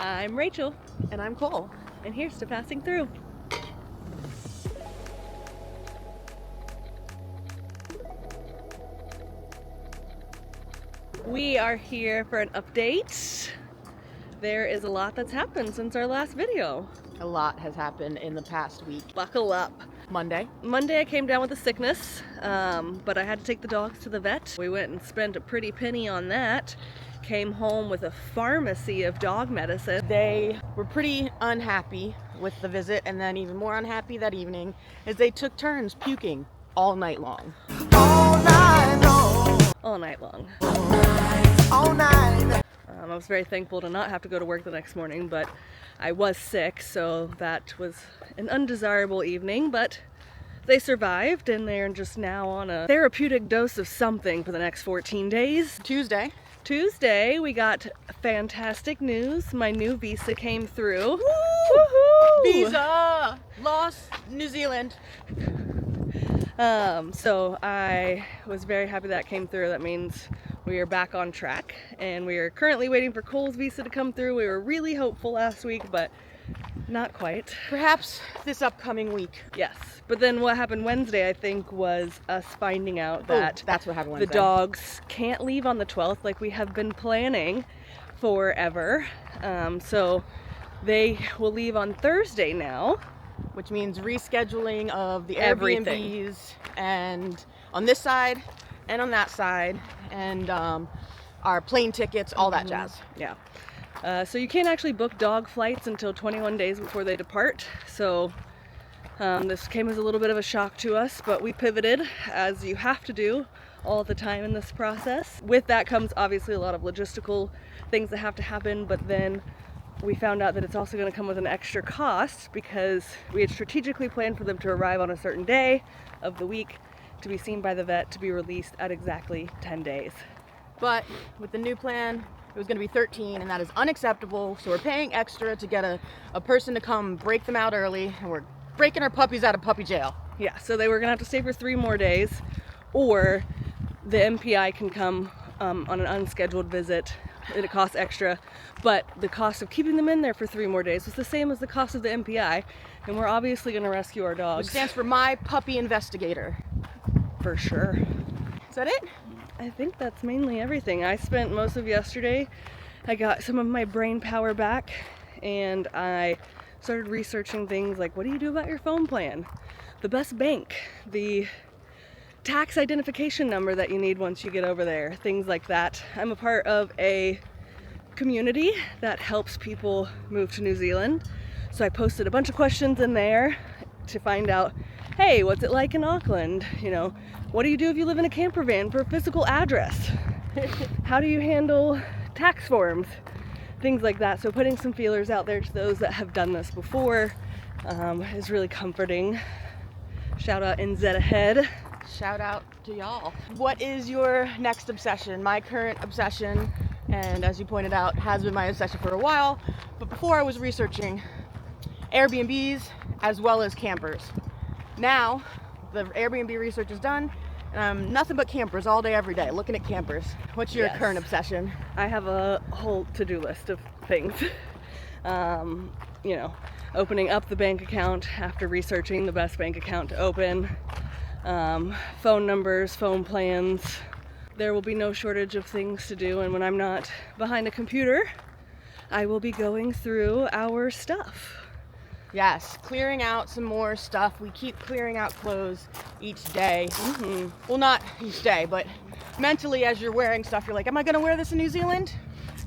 I'm Rachel. And I'm Cole. And here's to passing through. We are here for an update. There is a lot that's happened since our last video. A lot has happened in the past week. Buckle up. Monday I came down with a sickness, but I had to take the dogs to the vet. We went and spent a pretty penny on that. Came home with a pharmacy of dog medicine. They were pretty unhappy with the visit, and then even more unhappy that evening as they took turns puking all night long. All night long. All night long. All night. I was very thankful to not have to go to work the next morning, but I was sick, so that was an undesirable evening, but they survived, and they're just now on a therapeutic dose of something for the next 14 days. Tuesday, we got fantastic news. My new visa came through. Woo-hoo! Visa! Lost New Zealand. So I was very happy that came through. That means we are back on track, and we are currently waiting for Cole's visa to come through. We were really hopeful last week, but not quite. Perhaps this upcoming week. Yes. But then what happened Wednesday, I think, was us finding out that that's what happened Wednesday. The dogs can't leave on the 12th like we have been planning forever. So they will leave on Thursday now. Which means rescheduling of the Everything. Airbnbs, and on this side and on that side, and our plane tickets, all that jazz. Yeah. So you can't actually book dog flights until 21 days before they depart. So this came as a little bit of a shock to us, but we pivoted, as you have to do all the time in this process. With that comes obviously a lot of logistical things that have to happen, but then we found out that it's also going to come with an extra cost because we had strategically planned for them to arrive on a certain day of the week to be seen by the vet to be released at exactly 10 days. But with the new plan, it was going to be 13, and that is unacceptable. So we're paying extra to get a person to come break them out early, and we're breaking our puppies out of puppy jail. Yeah, so they were going to have to stay for 3 more days, or the MPI can come on an unscheduled visit. It costs extra, but the cost of keeping them in there for 3 more days was the same as the cost of the MPI, and we're obviously going to rescue our dogs. Which stands for My Puppy Investigator. For sure. Is that it? I think that's mainly everything. I spent most of yesterday, I got some of my brain power back, and I started researching things like, what do you do about your phone plan? The best bank, the tax identification number that you need once you get over there, things like that. I'm a part of a community that helps people move to New Zealand, so I posted a bunch of questions in there to find out, hey, what's it like in Auckland? You know, what do you do if you live in a camper van for a physical address? How do you handle tax forms? Things like that. So putting some feelers out there to those that have done this before is really comforting. Shout out NZ Ahead. Shout out to y'all. What is your next obsession? My current obsession, and as you pointed out, has been my obsession for a while, but before I was researching Airbnbs as well as campers. Now, the Airbnb research is done, and I'm nothing but campers all day, every day, looking at campers. What's your current obsession? I have a whole to-do list of things. You know, opening up the bank account after researching the best bank account to open. Phone numbers, phone plans. There will be no shortage of things to do, and when I'm not behind a computer, I will be going through our stuff. Yes, clearing out some more stuff. We keep clearing out clothes each day. Well, not each day, but mentally as you're wearing stuff, you're like, am I going to wear this in New Zealand?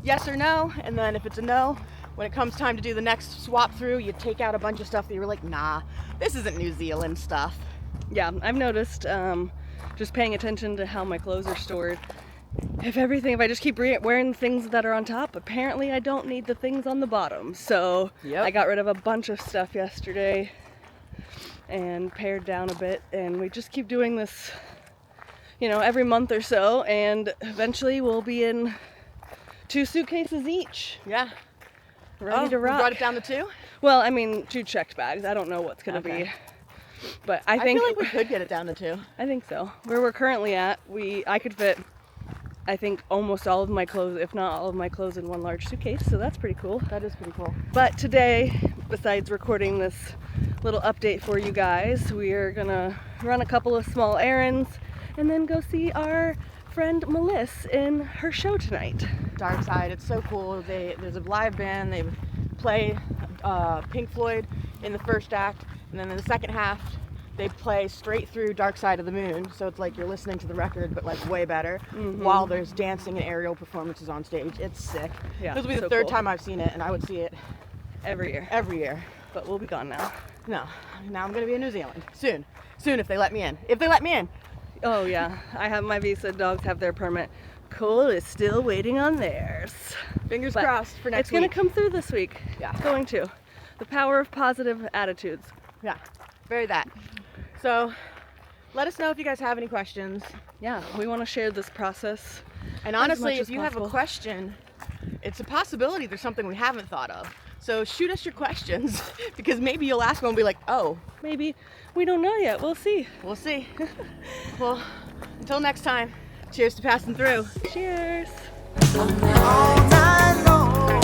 Yes or no? And then if it's a no, when it comes time to do the next swap through, you take out a bunch of stuff that you were like, nah, this isn't New Zealand stuff. Yeah, I've noticed, just paying attention to how my clothes are stored. If I just keep wearing things that are on top, apparently I don't need the things on the bottom. So I got rid of a bunch of stuff yesterday and pared down a bit, and we just keep doing this, you know, every month or so, and eventually we'll be in 2 suitcases each. Yeah. Ready to rock. You brought it down to 2? Well, I mean, 2 checked bags. I don't know what's going to be. But I think feel like we could get it down to 2. I think so. Where we're currently at, I could fit I think almost all of my clothes, if not all of my clothes, in one large suitcase, so that's pretty cool. That is pretty cool. But today, besides recording this little update for you guys, we are gonna run a couple of small errands and then go see our friend Melissa in her show tonight. Darkside, it's so cool. There's a live band. They play Pink Floyd in the first act, and then in the second half they play straight through Dark Side of the Moon, so it's like you're listening to the record but like way better, while there's dancing and aerial performances on stage. It's sick. Yeah, This will be the third time I've seen it, and I would see it every year. But we'll be gone now. No, now I'm gonna be in New Zealand soon if they let me in. Oh yeah, I have my visa, dogs have their permit. Kaale is still waiting on theirs. Fingers But crossed for next it's gonna week. come through this week. Yeah. It's going to. The power of positive attitudes. Yeah, very that. So let us know if you guys have any questions. Yeah, we want to share this process. And as honestly, much if as you have a possible. question, it's a possibility there's something we haven't thought of. So shoot us your questions, because maybe you'll ask one and be like, oh, Maybe. We don't know yet. We'll see. we'll see. Well, until next time, cheers to passing through. Cheers. All night long.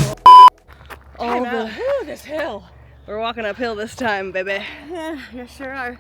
All Time out. Woo, this hill. We're walking uphill this time, baby. Yeah, you sure are.